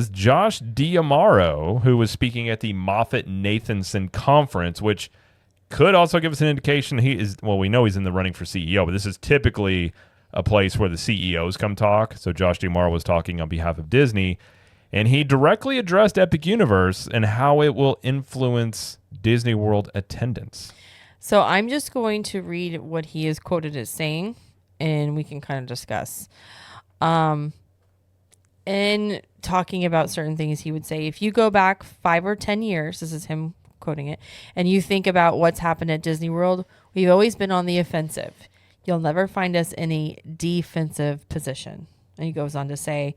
Josh D'Amaro, who was speaking at the Moffitt-Nathanson conference, which could also give us an indication we know he's in the running for CEO, but this is typically a place where the CEOs come talk. So Josh D'Amaro was talking on behalf of Disney, and he directly addressed Epic Universe and how it will influence Disney World attendance. So I'm just going to read what he is quoted as saying, and we can kind of discuss. In talking about certain things, he would say, if you go back 5 or 10 years, this is him quoting it, and you think about what's happened at Disney World, we've always been on the offensive. You'll never find us in a defensive position. And he goes on to say,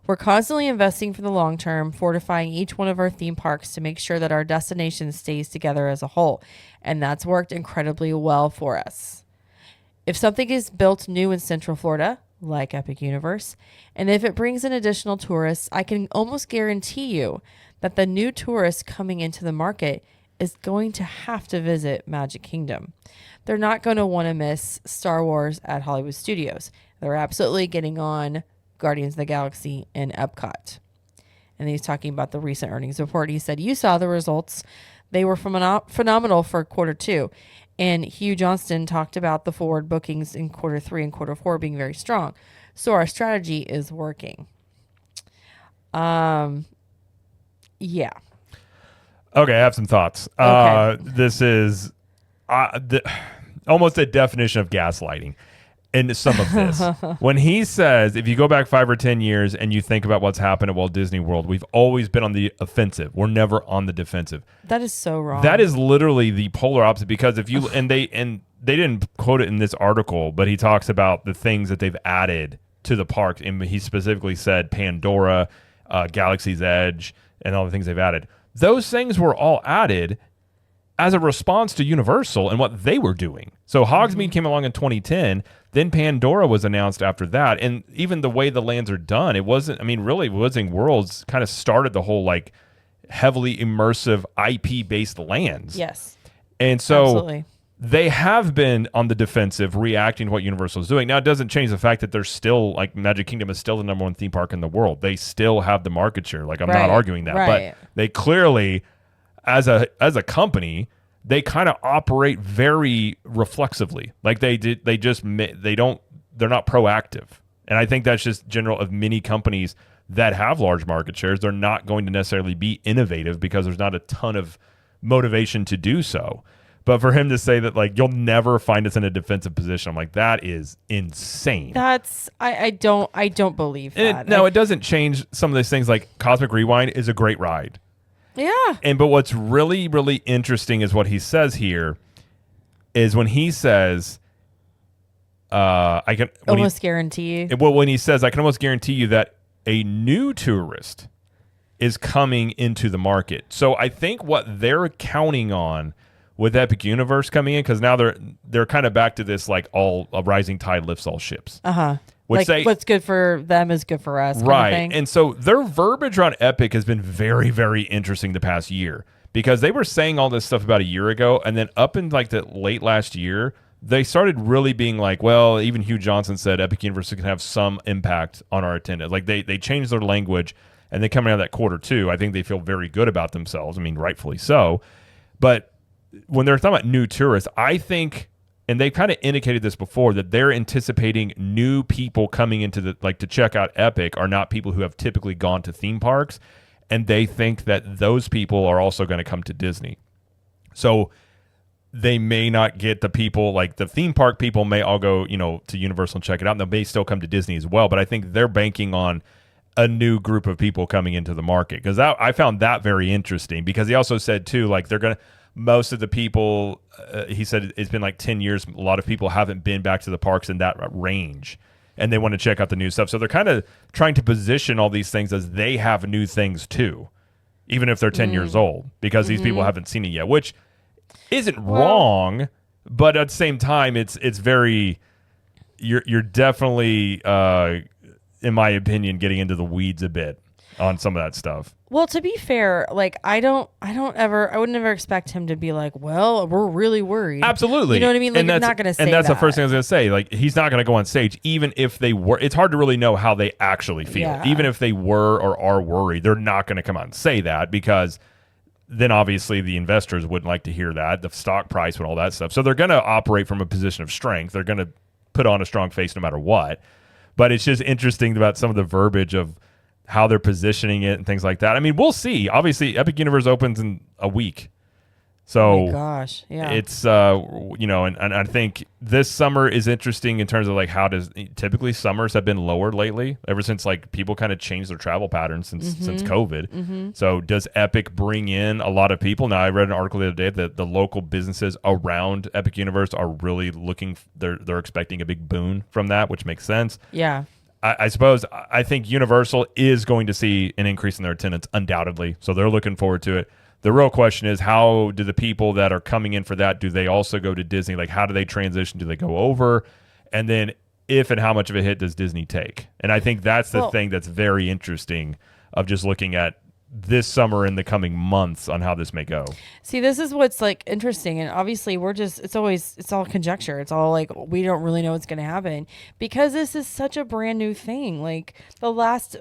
we're constantly investing for the long term, fortifying each one of our theme parks to make sure that our destination stays together as a whole. And that's worked incredibly well for us. If something is built new in Central Florida, like Epic Universe, and if it brings in additional tourists, I can almost guarantee you that the new tourist coming into the market is going to have to visit Magic Kingdom. They're not going to want to miss Star Wars at Hollywood Studios. They're absolutely getting on Guardians of the Galaxy in Epcot. And he's talking about the recent earnings report. He said, you saw the results. They were phenomenal for quarter 2. And Hugh Johnston talked about the forward bookings in quarter 3 and quarter 4 being very strong. So our strategy is working. Yeah. Okay, I have some thoughts. Okay. This is almost a definition of gaslighting in some of this. When he says, if you go back 5 or 10 years and you think about what's happened at Walt Disney World, we've always been on the offensive. We're never on the defensive. That is so wrong. That is literally the polar opposite, because if you and they didn't quote it in this article, but he talks about the things that they've added to the park, and he specifically said Pandora, Galaxy's Edge, and all the things they've added. Those things were all added as a response to Universal and what they were doing. So Hogsmeade came along in 2010, then Pandora was announced after that, and even the way the lands are done, it wasn't, I mean, really, Wizarding Worlds kind of started the whole, like, heavily immersive IP-based lands. Yes. And so absolutely. They have been on the defensive, reacting to what Universal is doing. Now, it doesn't change the fact that they're still, like, Magic Kingdom is still the number 1 theme park in the world. They still have the market share. Like, I'm not arguing that. Right. But they clearly, as a company, they kind of operate very reflexively. Like, they're not proactive. And I think that's just general of many companies that have large market shares. They're not going to necessarily be innovative because there's not a ton of motivation to do so. But for him to say that, like, you'll never find us in a defensive position, I'm like, that is insane. That's I don't believe that. It doesn't change some of those things. Like, Cosmic Rewind is a great ride. Yeah. But what's really, really interesting is what he says here is when he says, I can almost guarantee. Well, when he says, I can almost guarantee you that a new tourist is coming into the market. So I think what they're counting on with Epic Universe coming in, because now they're kind of back to this, like, all a rising tide lifts all ships. Like, what's good for them is good for us. Right. Kind of thing. And so their verbiage around Epic has been very, very interesting the past year, because they were saying all this stuff about a year ago, and then up in, like, the late last year, they started really being like, well, even Hugh Johnson said Epic Universe can have some impact on our attendance. Like, they changed their language, and then coming out of that quarter 2, I think they feel very good about themselves. I mean, rightfully so. But when they're talking about new tourists, I think, and they've kind of indicated this before, that they're anticipating new people coming into to check out Epic are not people who have typically gone to theme parks, and they think that those people are also going to come to Disney. So they may not get the people, like the theme park people may all go, to Universal and check it out, and they may still come to Disney as well, but I think they're banking on a new group of people coming into the market, because I found that very interesting, because he also said too, like, they're going to, most of the people, he said it's been like 10 years, a lot of people haven't been back to the parks in that range, and they want to check out the new stuff. So they're kind of trying to position all these things as they have new things too, even if they're 10 years old, because these people haven't seen it yet, which isn't wrong, but at the same time, it's very, you're definitely, in my opinion, getting into the weeds a bit. on some of that stuff. Well, to be fair, like I would never expect him to be like, well, we're really worried. Absolutely. You know what I mean? Like, and you're not going to say And that's that. the first thing I was going to say. Like, he's not going to go on stage, even if they were. It's hard to really know how they actually feel. Yeah. Even if they were or are worried, they're not going to come out and say that, because then obviously the investors wouldn't like to hear that, the stock price and all that stuff. So they're going to operate from a position of strength. They're going to put on a strong face no matter what. But it's just interesting about some of the verbiage of how they're positioning it and things like that. I mean, we'll see. Obviously, Epic Universe opens in a week. So oh my gosh, yeah. It's and I think this summer is interesting in terms of like how does typically summers have been lower lately ever since like people kind of changed their travel patterns since COVID. So does Epic bring in a lot of people? Now I read an article the other day that the local businesses around Epic Universe are really looking. They're expecting a big boon from that, which makes sense. Yeah. I suppose I think Universal is going to see an increase in their attendance undoubtedly. So they're looking forward to it. The real question is, how do the people that are coming in for that, do they also go to Disney? Like, how do they transition? Do they go over? And then if and how much of a hit does Disney take? And I think that's the thing that's very interesting of just looking at this summer and the coming months on how this may go. See, this is what's like interesting, and obviously it's all conjecture. It's all like we don't really know what's going to happen because this is such a brand new thing. Like the last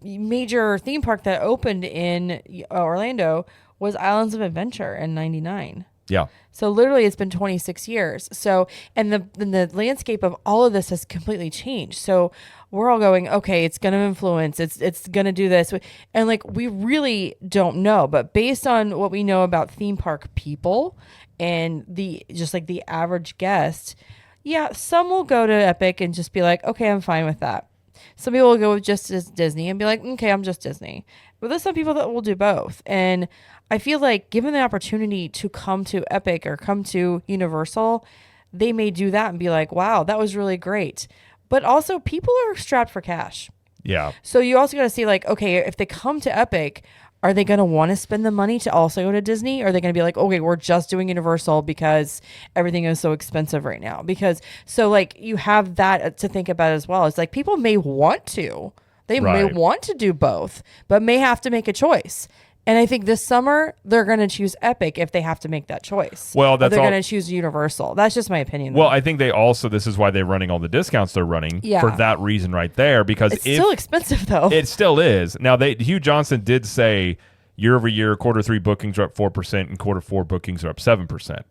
major theme park that opened in Orlando was Islands of Adventure in '99. Yeah. So literally it's been 26 years. So, and the landscape of all of this has completely changed. So we're all going, okay, it's going to influence, it's going to do this. And like, we really don't know, but based on what we know about theme park people and just like the average guest, yeah, some will go to Epic and just be like, okay, I'm fine with that. Some people will go with just as Disney and be like, okay, I'm just Disney. But there's some people that will do both. And I feel like given the opportunity to come to Epic or come to Universal, they may do that and be like, wow, that was really great. But also people are strapped for cash. Yeah. So you also got to see like, okay, if they come to Epic, are they going to want to spend the money to also go to Disney? Or are they going to be like, okay, we're just doing Universal because everything is so expensive right now? Because so like you have that to think about as well. It's like people may want to. They may want to do both, but may have to make a choice. And I think this summer they're going to choose Epic if they have to make that choice. Well, they're going to choose Universal. That's just my opinion. Well, I think they also, this is why they're running all the discounts they're running for that reason right there, because it's still expensive though. It still is. Now, Hugh Johnson did say year over year, Q3 bookings are up 4% and Q4 bookings are up 7%.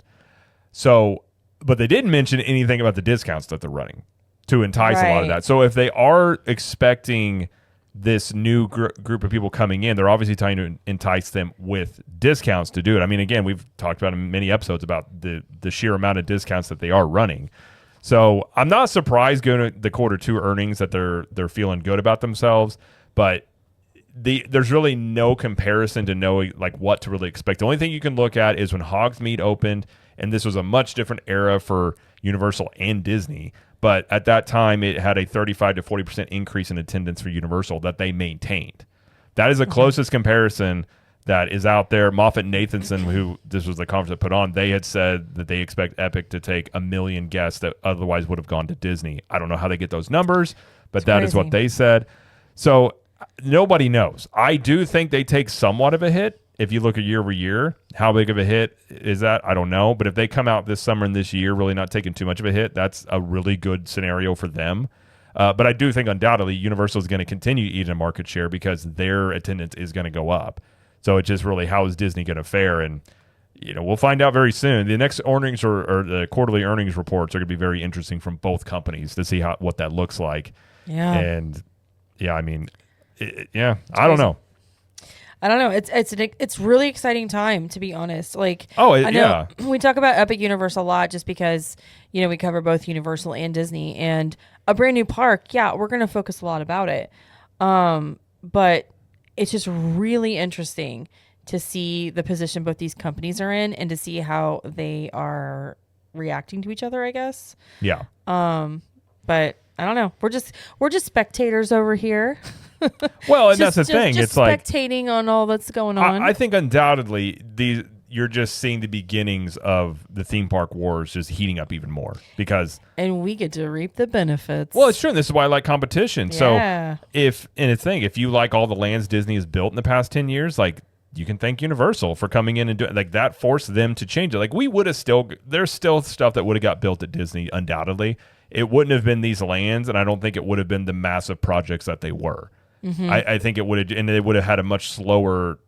So, but they didn't mention anything about the discounts that they're running to entice a lot of that. So if they are expecting this new group of people coming in, they're obviously trying to entice them with discounts to do it. I mean, again, we've talked about in many episodes about the sheer amount of discounts that they are running. So I'm not surprised going to the Q2 earnings that they're feeling good about themselves, but there's really no comparison to know like what to really expect. The only thing you can look at is when Hogsmeade opened, and this was a much different era for Universal and Disney. But at that time, it had a 35 to 40% increase in attendance for Universal that they maintained. That is the closest comparison that is out there. Moffett-Nathanson, who this was the conference that put on, they had said that they expect Epic to take 1 million guests that otherwise would have gone to Disney. I don't know how they get those numbers, but that is what they said. So nobody knows. I do think they take somewhat of a hit. If you look at year over year, how big of a hit is that? I don't know. But if they come out this summer and this year really not taking too much of a hit, that's a really good scenario for them. But I do think undoubtedly Universal is going to continue eating a market share because their attendance is going to go up. So it's just really how is Disney going to fare? And we'll find out very soon. The next earnings or the quarterly earnings reports are going to be very interesting from both companies to see what that looks like. Yeah. And I mean, I don't know. I don't know. It's really exciting time, to be honest. Like, I know we talk about Epic Universe a lot just because, we cover both Universal and Disney, and a brand new park. Yeah, we're going to focus a lot about it. But it's just really interesting to see the position both these companies are in and to see how they are reacting to each other, I guess. Yeah. But I don't know. We're just spectators over here. Well, and that's the thing. It's like spectating on all that's going on. I think undoubtedly you're just seeing the beginnings of the theme park wars just heating up even more because and we get to reap the benefits. well, it's true. And this is why I like competition. Yeah. So if you like all the lands Disney has built in the past 10 years, like you can thank Universal for coming in and doing like that forced them to change it. Like we would have there's still stuff that would have got built at Disney undoubtedly. It wouldn't have been these lands, and I don't think it would have been the massive projects that they were. I think it would have, and they would have had a much slower,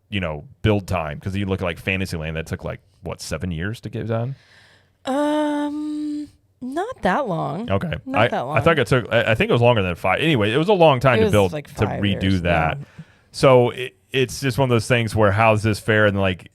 build time because you look at like Fantasyland that took like what 7 years to get done. Not that long. Okay, Not that long. I think it was longer than 5. Anyway, it was a long time to build like to 5 redo years, that. yeah. So it's just one of those things where how's this fair? And like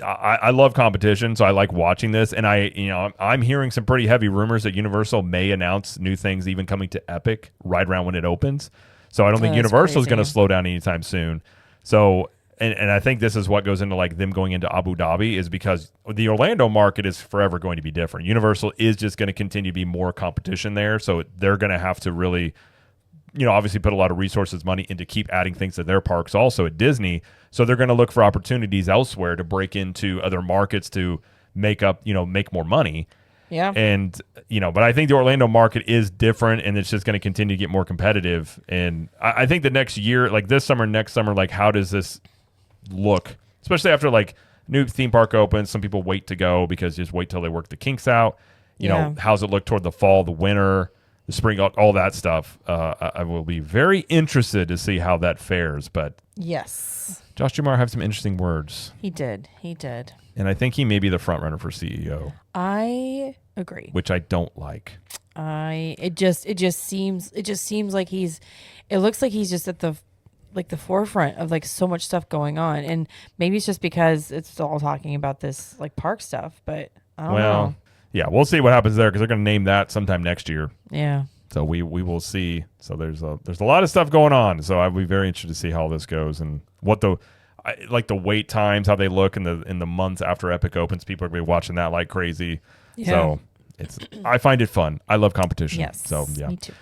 I love competition, so I like watching this. And I'm hearing some pretty heavy rumors that Universal may announce new things even coming to Epic right around when it opens. So I don't think Universal is going to slow down anytime soon. So, and I think this is what goes into like them going into Abu Dhabi is because the Orlando market is forever going to be different. Universal is just going to continue to be more competition there. So they're going to have to really, obviously put a lot of resources, money into keep adding things to their parks also at Disney. So they're going to look for opportunities elsewhere to break into other markets to make up, make more money. Yeah. And, but I think the Orlando market is different and it's just going to continue to get more competitive. And I think the next year, like this summer, next summer, like how does this look? Especially after like new theme park opens, some people wait to go because just wait till they work the kinks out. How's it look toward the fall, the winter, the spring, all that stuff. I will be very interested to see how that fares. But yes, Josh Jamar have some interesting words. He did. And I think he may be the front runner for CEO. I agree. Which I don't like. It just seems like it looks like he's just at the forefront of like so much stuff going on, and maybe it's just because it's all talking about this like park stuff, but I don't know. Yeah, we'll see what happens there because they're going to name that sometime next year. Yeah. So we will see. So there's a lot of stuff going on. So I'll be very interested to see how this goes and what the wait times, how they look in the months after Epic opens. People are going to be watching that like crazy. Yeah. So I find it fun. I love competition. Yes. So yeah. Me too.